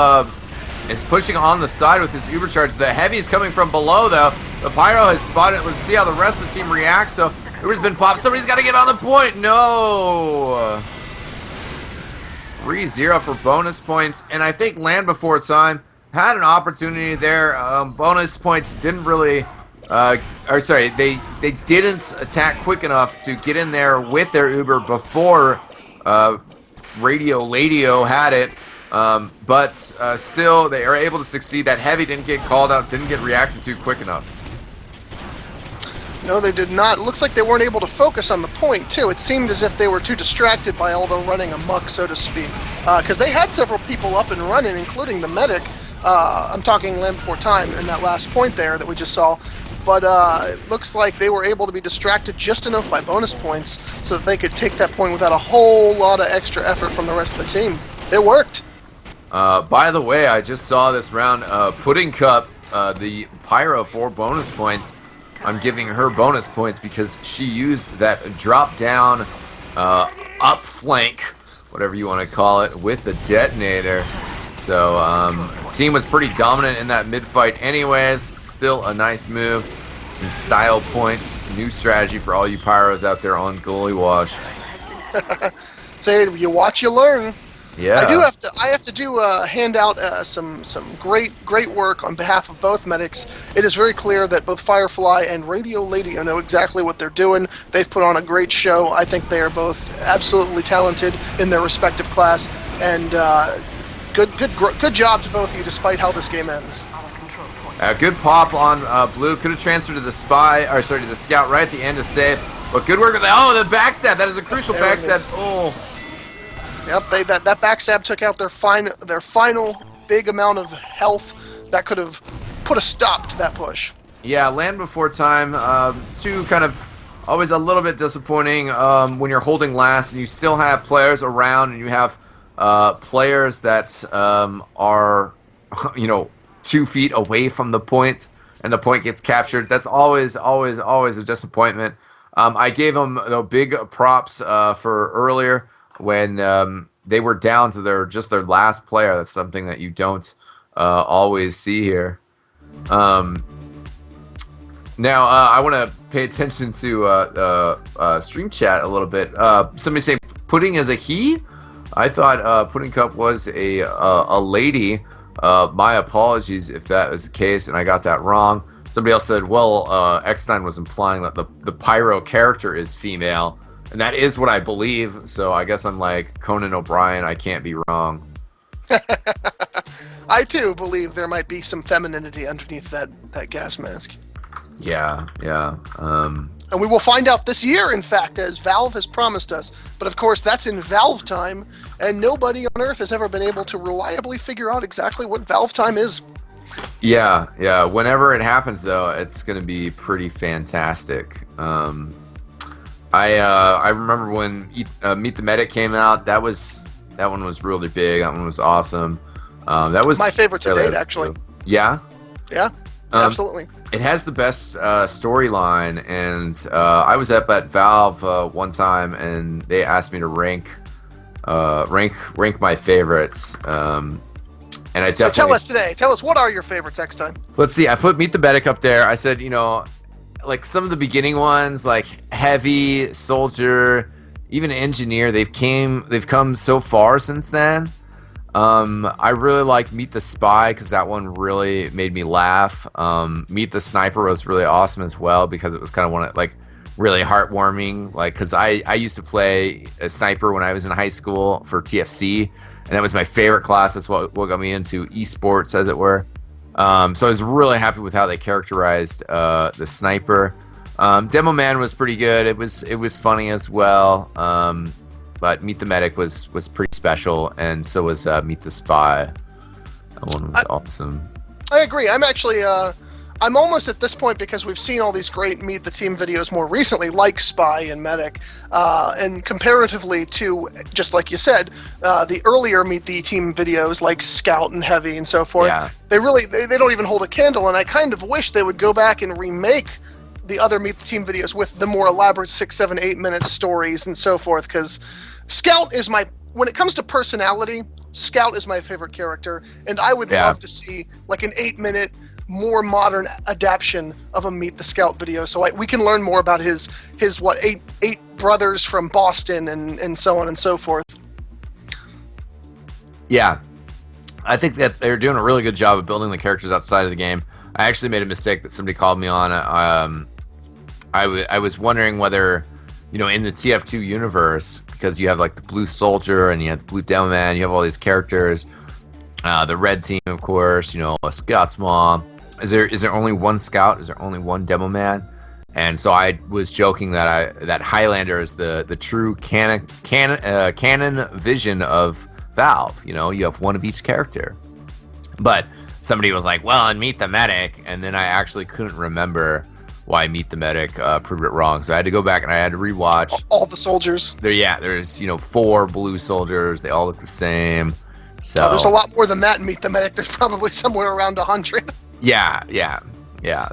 is pushing on the side with his Uber charge. The heavy is coming from below, though. The Pyro has spotted. Let's see how the rest of the team reacts, though. Uber's been popped. Somebody's got to get on the point. No! 3-0 for bonus points. And I think Land Before Time had an opportunity there. Bonus points didn't really... they didn't attack quick enough to get in there with their Uber before Ladio had it. But still, they are able to succeed. That heavy didn't get called out, didn't get reacted to quick enough. No, they did not. It looks like they weren't able to focus on the point, too. It seemed as if they were too distracted by all the running amok, so to speak. Because they had several people up and running, including the medic. I'm talking Land Before Time in that last point there that we just saw. But it looks like they were able to be distracted just enough by bonus points so that they could take that point without a whole lot of extra effort from the rest of the team. It worked. By the way, I just saw this round, Pudding Cup, the Pyro for bonus points. I'm giving her bonus points because she used that drop down, up flank, whatever you want to call it, with the detonator. So, team was pretty dominant in that mid fight anyways. Still a nice move. some style points, new strategy for all you pyros out there on Gullywash. Say you watch, you learn. Yeah. I have to hand out some great work on behalf of both medics. It is very clear that both Firefly and Radio Lady know exactly what they're doing. They've put on a great show. I think they are both absolutely talented in their respective class, and good job to both of you, despite how this game ends. Good pop on Blue. Could have transferred to the to the scout right at the end to save. But good work with that. Oh, the backstab. That is a crucial backstab. Oh. Yep, that backstab took out their final big amount of health that could have put a stop to that push. Yeah, land before time. Two kind of always a little bit disappointing when you're holding last and you still have players around and you have players that are 2 feet away from the point and the point gets captured. That's always a disappointment. I gave them big props for earlier when they were down to their last player. That's something that you don't always see here. Now I want to pay attention to stream chat a little bit. Somebody saying Pudding is a he. I thought Pudding Cup was a lady. My apologies if that was the case and I got that wrong. Somebody else said, well, Eckstein was implying that the pyro character is female. And that is what I believe, so I guess I'm like Conan O'Brien, I can't be wrong. I too believe there might be some femininity underneath that gas mask. Yeah. And we will find out this year, in fact, as Valve has promised us. But of course, that's in Valve time, and nobody on Earth has ever been able to reliably figure out exactly what Valve time is. Yeah. Whenever it happens, though, it's going to be pretty fantastic. I remember when Meet the Medic came out. That one was really big. That one was awesome. That was my favorite to date, actually. Yeah. Yeah. Absolutely. It has the best storyline, and I was up at Valve one time, and they asked me to rank my favorites. And I definitely. So tell us what are your favorites next time? Let's see. I put Meet the Medic up there. I said, like some of the beginning ones, like Heavy, Soldier, even Engineer, they've come so far since then. I really like Meet the Spy because that one really made me laugh. Meet the Sniper was really awesome as well because it was kind of one of like really heartwarming. Like because I used to play a sniper when I was in high school for TFC, and that was my favorite class. That's what got me into esports, as it were. So I was really happy with how they characterized the sniper. Demo Man was pretty good. It was funny as well. But Meet the Medic was pretty special, and so was Meet the Spy. That one was awesome. I agree. I'm actually I'm almost at this point because we've seen all these great Meet the Team videos more recently, like Spy and Medic, and comparatively to, just like you said, the earlier Meet the Team videos like Scout and Heavy and so forth. Yeah. They don't even hold a candle, and I kind of wish they would go back and remake the other Meet the Team videos with the more elaborate 6, 7, 8 minute stories and so forth, because Scout is when it comes to personality, Scout is my favorite character, and I would love to see like an 8-minute, more modern adaptation of a Meet the Scout video, so we can learn more about his eight brothers from Boston and so on and so forth. Yeah, I think that they're doing a really good job of building the characters outside of the game. I actually made a mistake that somebody called me on. I was wondering whether, in the TF2 universe, because you have like the Blue Soldier and you have the Blue Demo Man, you have all these characters, the Red Team, of course, a Scout's Mom. Is there only one Scout? Is there only one Demo Man? And so I was joking that Highlander is the true canon vision of Valve. You have one of each character. But somebody was like, well, and Meet the Medic, and then I actually couldn't remember why Meet the Medic proved it wrong. So I had to go back and I had to rewatch all the soldiers. There's 4 blue soldiers. They all look the same. So there's a lot more than that in Meet the Medic. There's probably somewhere around 100. Yeah.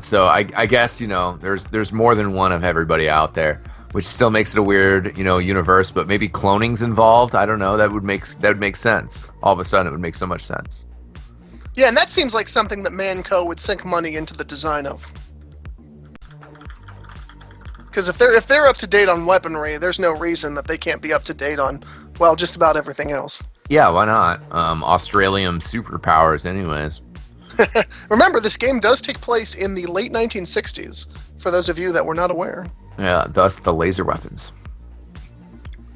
So I guess there's more than one of everybody out there, which still makes it a weird universe. But maybe cloning's involved. I don't know. That would make sense. All of a sudden, it would make so much sense. Yeah, and that seems like something that Manco would sink money into the design of. Because if they're up to date on weaponry, there's no reason that they can't be up to date on, well, just about everything else. Yeah, why not? Australian superpowers, anyways. Remember, this game does take place in the late 1960s, for those of you that were not aware. Yeah, thus the laser weapons.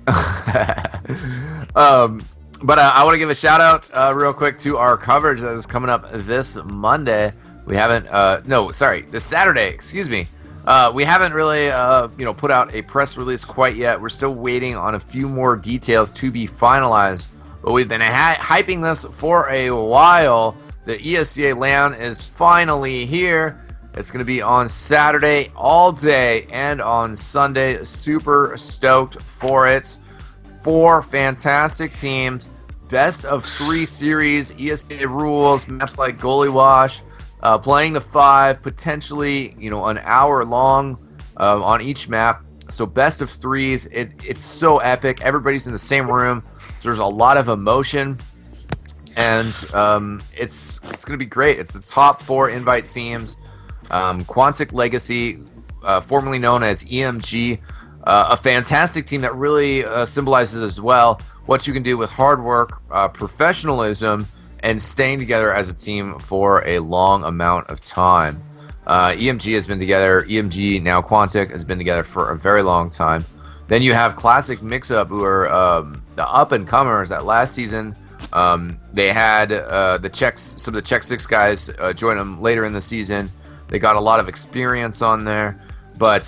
But I want to give a shout out real quick to our coverage that is coming up this Monday. We haven't, this Saturday, excuse me. We haven't really, put out a press release quite yet. We're still waiting on a few more details to be finalized. But we've been hyping this for a while. The ESCA LAN is finally here. It's going to be on Saturday all day and on Sunday. Super stoked for it. 4 fantastic teams. Best of 3 series. ESCA rules. Maps like Gullywash. Playing to 5. Potentially, an hour long on each map. So best of 3s. It's so epic. Everybody's in the same room. So there's a lot of emotion. And it's going to be great. It's the top 4 invite teams. Quantic Legacy, formerly known as EMG, a fantastic team that really symbolizes as well what you can do with hard work, professionalism, and staying together as a team for a long amount of time. EMG has been together. EMG, now Quantic, has been together for a very long time. Then you have Classic Mix-Up, who are the up-and-comers that last season. They had some of the Czech 6 guys join them later in the season. They got a lot of experience on there, but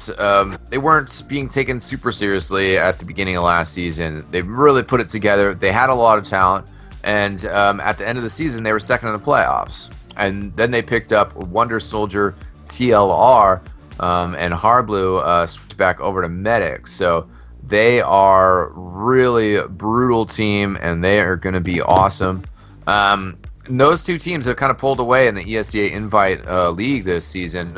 they weren't being taken super seriously at the beginning of last season. They really put it together. They had a lot of talent, and at the end of the season, they were second in the playoffs. And then they picked up Wonder Soldier, TLR, and Hardblue switched back over to Medic. So they are really a brutal team, and they are going to be awesome. Those 2 teams have kind of pulled away in the ESCA Invite League this season.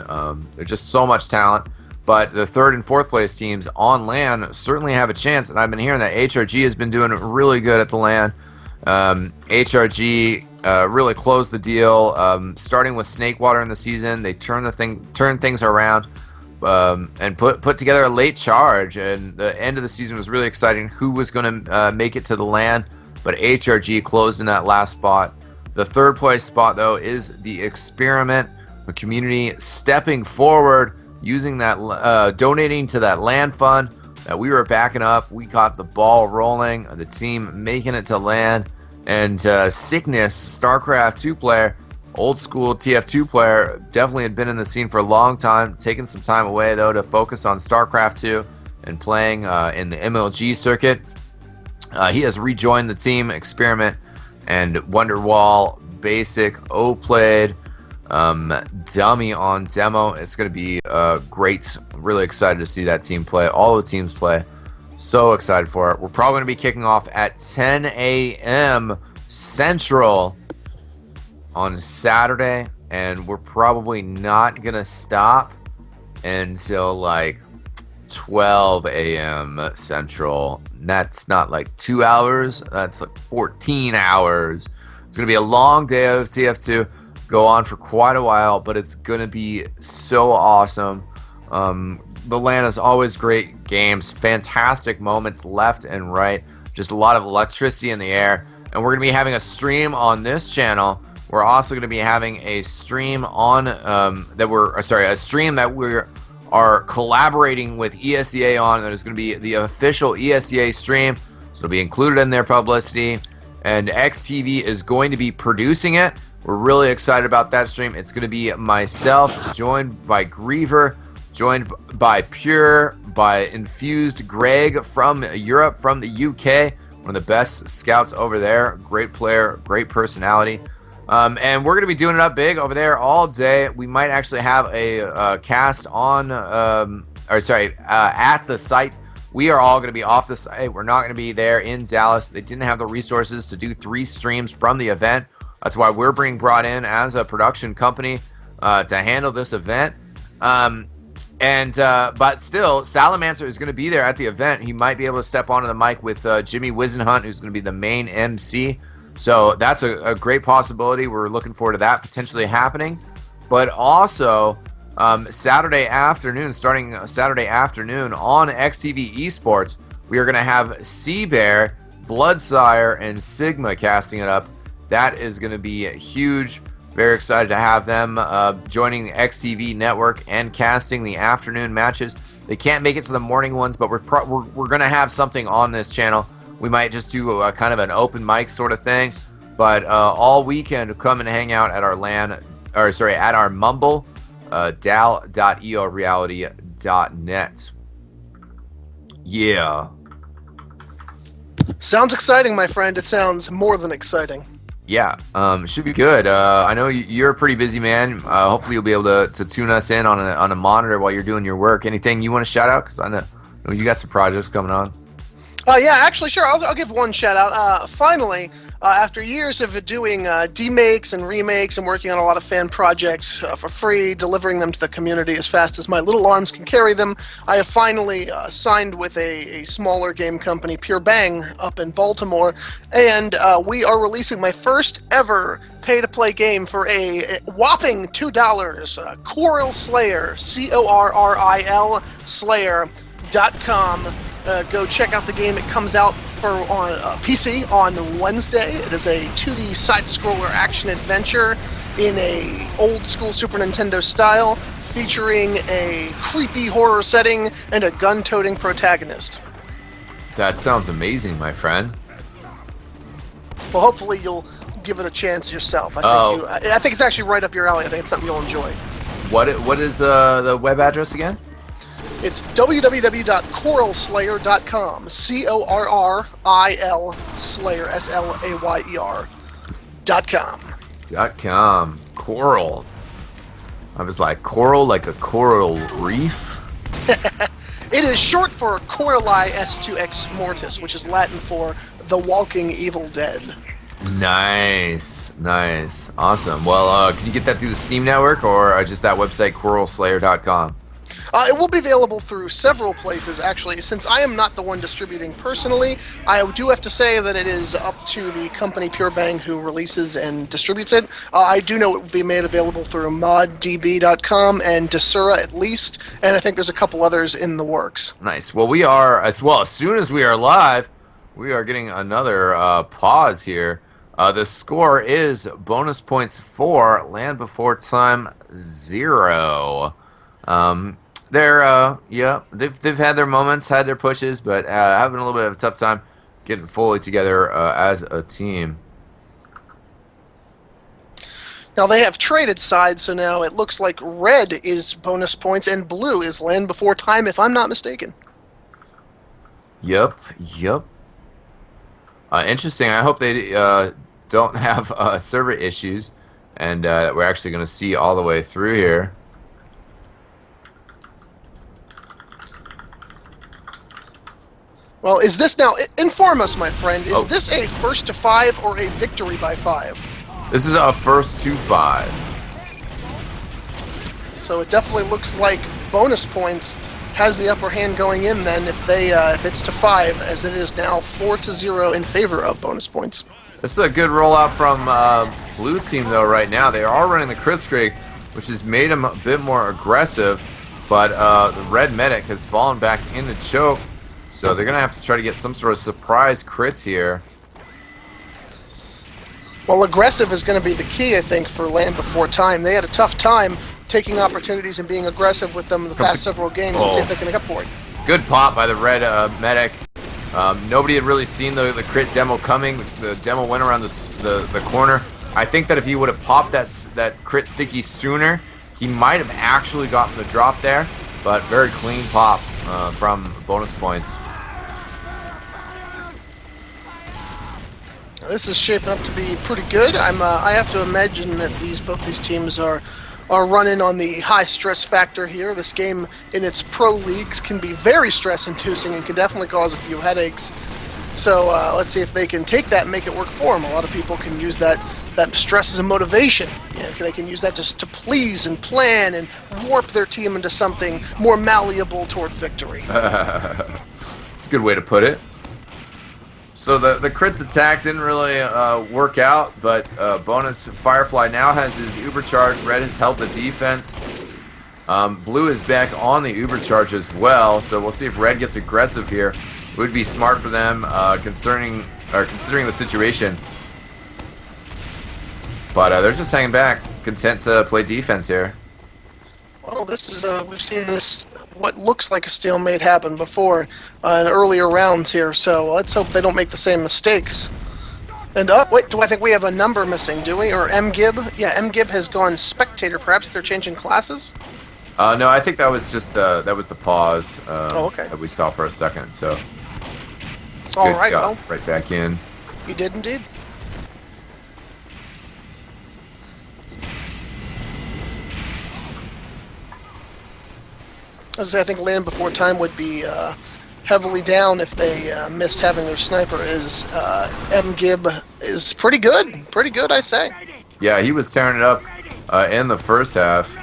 There's just so much talent. But the 3rd and 4th place teams on LAN certainly have a chance. And I've been hearing that HRG has been doing really good at the LAN. HRG really closed the deal. Starting with Snakewater in the season, they turned things around. And put together a late charge, and the end of the season was really exciting. Who was going to make it to the LAN? But HRG closed in that last spot. The 3rd place spot, though, is the Experiment. The community stepping forward, using that, donating to that LAN fund that we were backing up. We got the ball rolling. The team making it to LAN, and Sickness, StarCraft 2 player. Old school TF2 player, definitely had been in the scene for a long time, taking some time away though to focus on StarCraft 2 and playing in the MLG circuit. He has rejoined the team, Experiment, and Wonderwall, Basic, O-Played, Dummy on demo. It's going to be great. Really excited to see that team play, all the teams play. So excited for it. We're probably going to be kicking off at 10 a.m. Central on Saturday, and we're probably not gonna stop until like 12 a.m. Central. That's not like 2 hours, that's like 14 hours. It's gonna be a long day of TF2, go on for quite a while, but it's gonna be so awesome. The LAN is always great games, fantastic moments left and right, just a lot of electricity in the air, and we're gonna be having a stream on this channel. We're also going to be having a stream on a stream that we are collaborating with ESCA on. That is going to be the official ESCA stream. So it'll be included in their publicity, and XTV is going to be producing it. We're really excited about that stream. It's going to be myself, joined by Griever, joined by Pure, by Infused Greg from Europe, from the UK, one of the best scouts over there. Great player, great personality. And we're going to be doing it up big over there all day. We might actually have a cast on, at the site. We are all going to be off the site. We're not going to be there in Dallas. They didn't have the resources to do 3 streams from the event. That's why we're being brought in as a production company to handle this event. But still, Salamancer is going to be there at the event. He might be able to step onto the mic with Jimmy Wisenhunt, who's going to be the main MC. So that's a great possibility. We're looking forward to that potentially happening. But also, Saturday afternoon, starting Saturday afternoon on XTV Esports, we are going to have Seabear, Bloodsire, and Sigma casting it up. That is going to be huge. Very excited to have them joining the XTV network and casting the afternoon matches. They can't make it to the morning ones, but we're going to have something on this channel. We might just do a kind of an open mic sort of thing, but all weekend come and hang out at our at our Mumble, dal.eoreality.net. Yeah. Sounds exciting, my friend. It sounds more than exciting. Yeah, should be good. I know you're a pretty busy man. Hopefully you'll be able to tune us in on a monitor while you're doing your work. Anything you want to shout out? Because I know you got some projects coming on. Yeah, actually, sure. I'll give one shout out. Finally, after years of doing demakes and remakes and working on a lot of fan projects for free, delivering them to the community as fast as my little arms can carry them, I have finally signed with a smaller game company, Pure Bang, up in Baltimore, and we are releasing my first ever pay-to-play game for a whopping $2, Corral Slayer, Corril Slayer.com. Go check out the game. It comes out on PC on Wednesday. It is a 2D side-scroller action adventure in a old-school Super Nintendo style, featuring a creepy horror setting and a gun-toting protagonist. That sounds amazing, my friend. Well, hopefully you'll give it a chance yourself. I think it's actually right up your alley. I think it's something you'll enjoy. What is the web address again? It's www.coralslayer.com. Corril Slayer .com. Coral. I was like, coral, like a coral reef? It is short for Corali S2 Ex Mortis, which is Latin for the walking evil dead. Nice. Awesome. Well, can you get that through the Steam network or just that website, coralslayer.com? It will be available through several places, actually. Since I am not the one distributing personally, I do have to say that it is up to the company Pure Bang who releases and distributes it. I do know it will be made available through moddb.com and Desura at least, and I think there's a couple others in the works. Nice. Well, as soon as we are live, we are getting another pause here. The score is bonus points 4, Land Before Time 0. They've had their moments, had their pushes, but having a little bit of a tough time getting fully together as a team. Now they have traded sides, so now it looks like red is bonus points and blue is Land Before Time, if I'm not mistaken. Yep. Interesting. I hope they don't have server issues, and we're actually going to see all the way through here. Well, is this now... Inform us, my friend. Is this a first to 5 or a victory by 5? This is a first to 5. So it definitely looks like bonus points has the upper hand going in then if it's to 5, as it is now 4-0 in favor of bonus points. This is a good rollout from blue team, though, right now. They are running the crit streak, which has made them a bit more aggressive, but the red medic has fallen back into choke. So they're going to have to try to get some sort of surprise crits here. Well, aggressive is going to be the key, I think, for Land Before Time. They had a tough time taking opportunities and being aggressive with them in the past several games and see if they can make up for it. Good pop by the red medic. Nobody had really seen the crit demo coming. The demo went around the corner. I think that if he would have popped that crit sticky sooner, he might have actually gotten the drop there. But very clean pop from bonus points. This is shaping up to be pretty good. I have to imagine that both these teams are running on the high stress factor here. This game in its pro leagues can be very stress inducing and can definitely cause a few headaches. So let's see if they can take that and make it work for them. A lot of people can use that stress as a motivation. They can use that just to please and plan and warp their team into something more malleable toward victory. It's a good way to put it. So the crits attack didn't really work out, but bonus Firefly now has his uber charge. Red has held the defense. Blue is back on the Uber charge as well, so we'll see if red gets aggressive here. It would be smart for them considering the situation. But they're just hanging back, content to play defense here. Well, this is we've seen this what looks like a stalemate happen before in earlier rounds here, so let's hope they don't make the same mistakes. And wait, do I think we have a number missing, do we? Or MGib? Yeah, MGib has gone spectator. Perhaps they're changing classes? No, I think that was just that was the pause okay. that we saw for a second. So it's all good. right, Got well, right back in. He did indeed. As I think Land Before Time would be heavily down if they missed having their sniper. Is MGib is pretty good, I say. Yeah, he was tearing it up in the first half.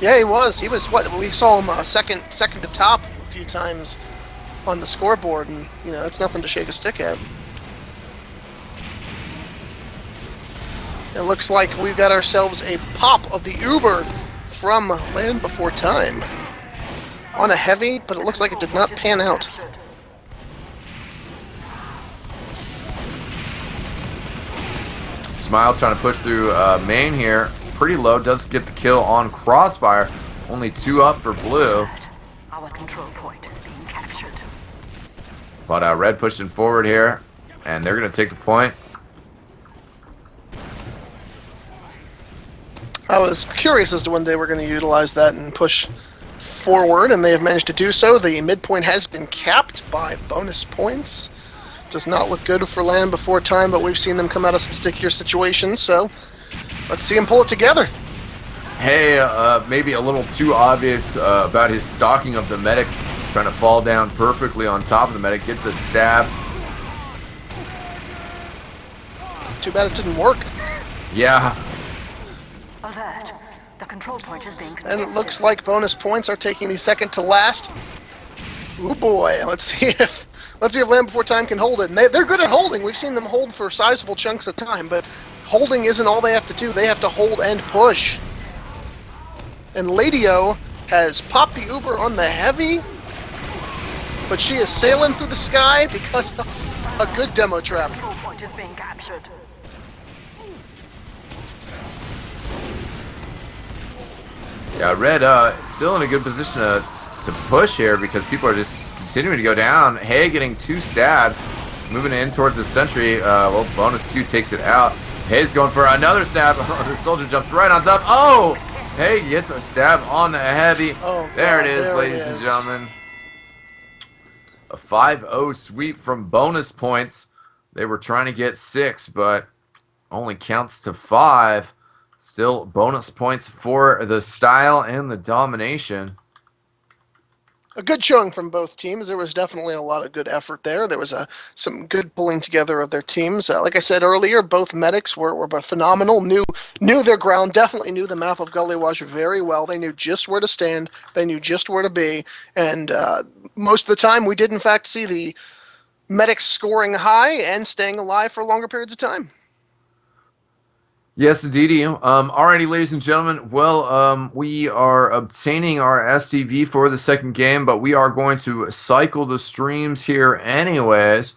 Yeah, he was. He was what we saw him second to top a few times on the scoreboard, and that's nothing to shake a stick at. It looks like we've got ourselves a pop of the Uber from Land Before Time on a heavy, but it looks like it did not pan out. Smile trying to push through main here. Pretty low, does get the kill on Crossfire. Only 2 up for Blue. Our control point is being captured. But red pushing forward here, and they're going to take the point. I was curious as to when they were going to utilize that and push forward, and they have managed to do so. The midpoint has been capped by bonus points. Does not look good for Land Before Time, but we've seen them come out of some stickier situations, so let's see him pull it together. Hey, maybe a little too obvious about his stalking of the medic, trying to fall down perfectly on top of the medic, get the stab. Too bad it didn't work. Yeah. Alert. The control point is being And it looks like bonus points are taking the second to last. Oh boy, let's see if Land Before Time can hold it. And they're good at holding. We've seen them hold for sizable chunks of time, but holding isn't all they have to do. They have to hold and push. And Ladio has popped the Uber on the heavy, but she is sailing through the sky because of a good demo trap. control point is being captured. Yeah, red still in a good position to push here because people are just continuing to go down. Hay getting 2 stabs, moving in towards the sentry. Well, bonus Q takes it out. Hay's going for another stab. The soldier jumps right on top. Oh! Hay gets a stab on the heavy. Oh, there God, it is, there ladies it and is. gentlemen. A 5-0 sweep from bonus points. They were trying to get 6, but only counts to 5. Still bonus points for the style and the domination. A good showing from both teams. There was definitely a lot of good effort there. There was some good pulling together of their teams. Like I said earlier, both medics were phenomenal. Knew their ground. Definitely knew the map of Gullywash very well. They knew just where to stand. They knew just where to be. And most of the time, we did in fact see the medics scoring high and staying alive for longer periods of time. Yes, indeedy. Alrighty, ladies and gentlemen. Well, we are obtaining our STV for the second game, but we are going to cycle the streams here anyways.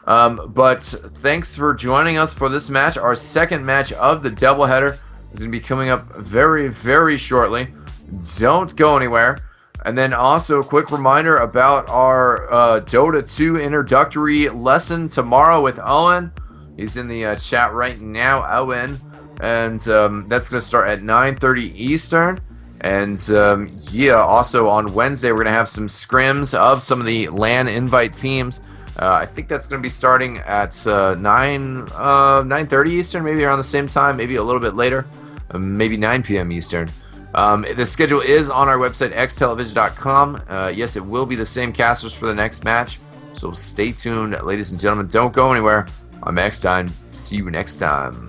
But thanks for joining us for this match. Our second match of the doubleheader is going to be coming up very, very shortly. Don't go anywhere. And then also a quick reminder about our Dota 2 introductory lesson tomorrow with Owen. He's in the chat right now, Owen. And that's going to start at 9:30 Eastern. And yeah, also on Wednesday, we're going to have some scrims of some of the LAN invite teams. I think that's going to be starting at 9:30 Eastern, maybe around the same time, maybe a little bit later, maybe 9 p.m. Eastern. The schedule is on our website, eXtelevision.com. Yes, it will be the same casters for the next match. So stay tuned, ladies and gentlemen. Don't go anywhere. I'm Eckstein. See you next time.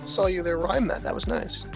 Saw you there rhyme that. That was nice.